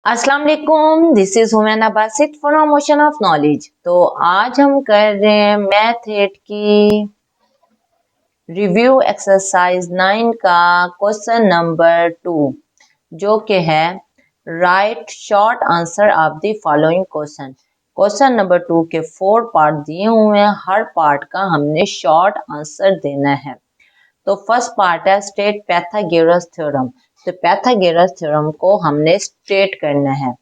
अस्सलाम वालेकुम, this is हुमैना Basit for motion of knowledge. तो आज हम कर रहे हैं मैथ 8 की रिव्यू एक्सरसाइज 9 का क्वेश्चन नंबर 2, जो कि है right short answer of the following question. Question number 2 के 4 पार्ट दिए हुए हैं, हर पार्ट का हमने शॉर्ट आंसर देना है। तो फर्स्ट पार्ट है स्टेट पैथागोरस थ्योरम। तो पैथागोरस थ्योरम को हमने स्टेट करना है।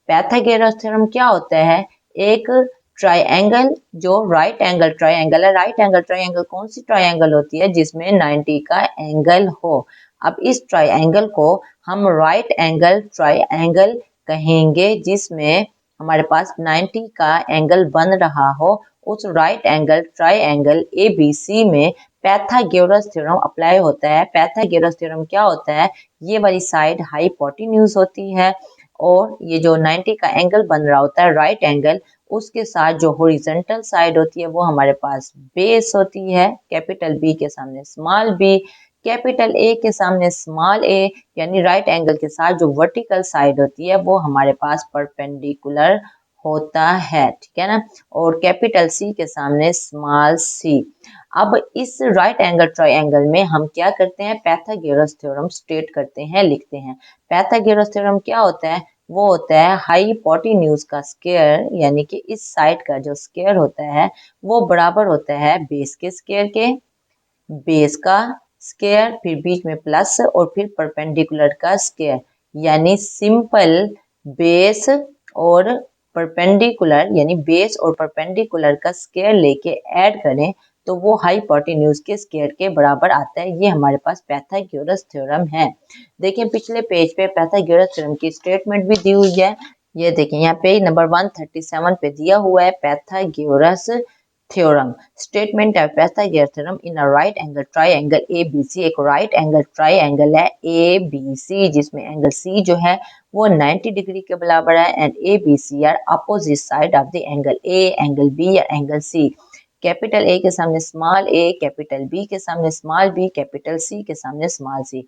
पैथागोरस थ्योरम क्या होता है? एक ट्राइंगल जो राइट एंगल ट्राइंगल है। राइट एंगल ट्राइंगल कौन सी ट्राइंगल होती है? जिसमें 90 का एंगल हो। अब इस ट्राइंगल को हम राइट एंगल ट्राइंगल कहेंगे, जिसमें हमारे पास 90 का एंगल बन रहा हो। उस राइट एंगल ट्राइंगल ABC में पैथागोरस थ्योरम अप्लाई होता है। पैथागोरस थ्योरम क्या होता है? ये वाली साइड हाइपोटेन्यूज होती है और ये जो 90 का एंगल बन रहा होता है राइट एंगल, उसके साथ जो हॉरिजॉन्टल साइड होती है वो हमारे पास बेस होती है। कैपिटल B के सामने स्मॉल b, कैपिटल A के सामने स्मॉल a, यानी राइट एंगल के साथ जो वर्टिकल साइड होती है वो हमारे पास परपेंडिकुलर होता है, ठीक है ना। और कैपिटल C के सामने स्मॉल c। अब इस राइट एंगल ट्राइंगल में हम क्या करते हैं? पैथागोरस थ्योरम स्टेट करते हैं, लिखते हैं। पैथागोरस थ्योरम क्या होता है? वो होता है हाइपोटेन्यूज का स्क्वायर, यानी कि इस साइड का जो स्क्वायर होता है वो बराबर होता है बेस के स्क्वायर के। बेस का स्क्वायर, फिर बीच में प्लस और फिर परपेंडिकुलर का स्क्वायर, यानी सिंपल बेस और परपेंडिकुलर, यानी बेस और परपेंडिकुलर का स्क्वायर लेके ऐड करें तो वो हाइपोटेन्यूज के स्क्वायर के बराबर आता है। ये हमारे पास पैथागोरस थ्योरम है। देखिए पिछले पेज पे पैथागोरस थ्योरम की स्टेटमेंट भी दी हुई है। ये देखिए यहाँ पेज नंबर 137 पे दिया हुआ है पैथागोरस थ्योरम। स्टेटमेंट है Pythagoras theorem in a right angle triangle ABC। एक राइट एंगल ट्राइंगल है ABC, जिसमें एंगल C जो है वो 90 डिग्री के बराबर है and ABC are opposite side of the angle A, angle B या एंगल C। कैपिटल A के सामने स्मॉल a, कैपिटल B के सामने स्मॉल b, कैपिटल C के सामने स्मॉल c।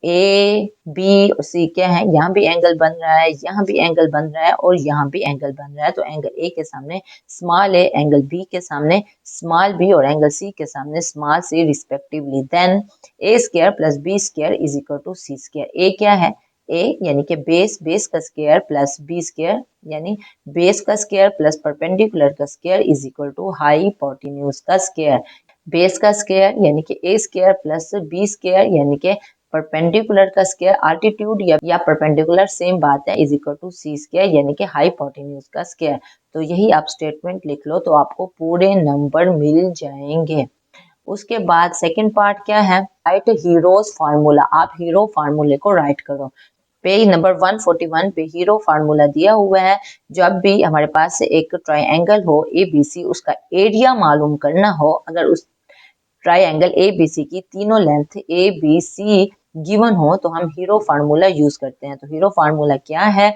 A, B और C क्या है? यहाँ भी एंगल बन रहा है, यहाँ भी एंगल बन रहा है और यहाँ भी एंगल बन रहा है। तो एंगल A के सामने स्मॉल a, एंगल B के सामने स्मॉल b और एंगल C के सामने small c respectively. Then A square plus B square is equal to C square. A क्या है? A यानी कि बेस, बेस का स्क्वायर प्लस B स्क्वायर, यानी बेस का स्क्वायर प्लस परपेंडिकुलर का square is equal to hypotenuse का square. Base का स्क्वायर यानी कि A square plus B square, यानी कि परपेंडिकुलर का स्क्वायर आल्टीट्यूड या परपेंडिकुलर सेम बात है, is equal to C square, यानी कि हाइपोटेन्यूज का स्क्वायर। तो यही आप स्टेटमेंट लिख लो तो आपको पूरे नंबर मिल जाएंगे। उसके बाद सेकंड पार्ट क्या है? Right heroes formula. आप हीरो फार्मूले को राइट करो। पेज नंबर 141 पे हीरो फार्मूला दिया हुआ है। जब भी हमारे पास एक ट्राइंगल हो ABC, उसका एरिया मालूम करना हो, अगर उस ट्राइंगल ABC की तीनों लेंथ ABC गिवन हो तो हम हीरो फार्मूला यूज करते हैं। तो हीरो फार्मूला क्या है?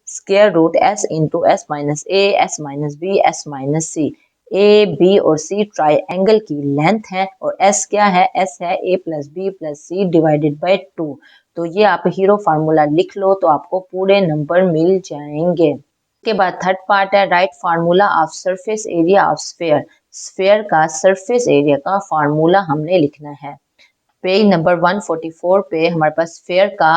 Square root S into S minus A, S minus B, S minus C। A, B और C ट्राइंगल की लेंथ है और S क्या है? S है A plus B plus C divided by 2। तो ये आप हीरो फार्मूला लिख लो तो आपको पूरे नंबर मिल जाएंगे। के बाद थर्ड पार्ट है right formula of surface area of sphere. Sphere का सरफेस एरिया का फार्मूला हमने लिखना है। पेज नंबर 144 पे हमारे पास स्फेयर का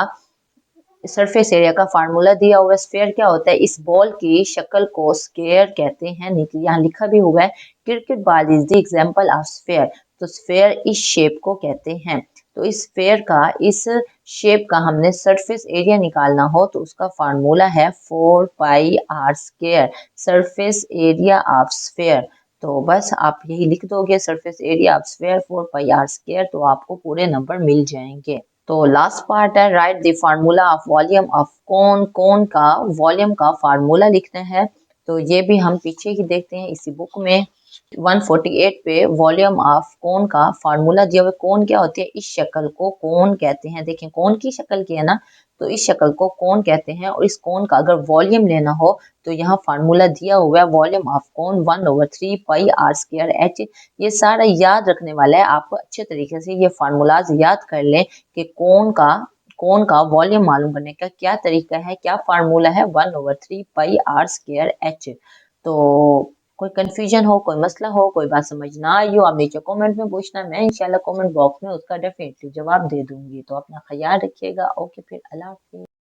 सरफेस एरिया का फार्मूला दिया हुआ है। स्फेयर क्या होता है? इस बॉल की शक्ल को स्क्वायर कहते हैं। यहाँ लिखा भी हुआ है cricket ball is the example of sphere. तो स्फेयर इस शेप को कहते हैं। तो इस स्फेयर का, इस शेप का हमने सरफेस एरिया निकालना हो तो उसका फार्मूला है 4 pi r square, surface area of sphere. तो बस आप यही लिख दोगे surface area of sphere 4 pi r square, तो आपको पूरे नंबर मिल जाएंगे। तो लास्ट पार्ट है write the formula of volume of cone. Cone का वॉल्यूम का फार्मूला लिखना है। तो ये भी हम पीछे ही देखते हैं इसी बुक में 148 पे वॉल्यूम ऑफ कोन का फार्मूला दिया हुआ। कोन क्या होती है? इस शक्ल को कोन कहते हैं। देखें कोन की शक्ल की है ना, तो इस शक्ल को कोन कहते हैं। और इस कोन का अगर वॉल्यूम लेना हो तो यहाँ फार्मूला दिया हुआ है volume of cone 1/3 pi r square h। ये सारा याद रखने वाला है, आप अच्छे तरीके से ये फार्मूलाज याद कर लें कि कोन का कोण का वॉल्यूम मालूम करने का क्या तरीका है, क्या फार्मूला है, 1/3 पाई r स्क्वायर h। तो कोई कंफ्यूजन हो, कोई मसला हो, कोई बात समझ ना आई हो, आप नीचे कमेंट में पूछना, मैं इंशाल्लाह कमेंट बॉक्स में उसका डेफिनेटली जवाब दे दूंगी। तो अपना ख्याल रखिएगा। ओके, फिर अल्लाह हाफिज़।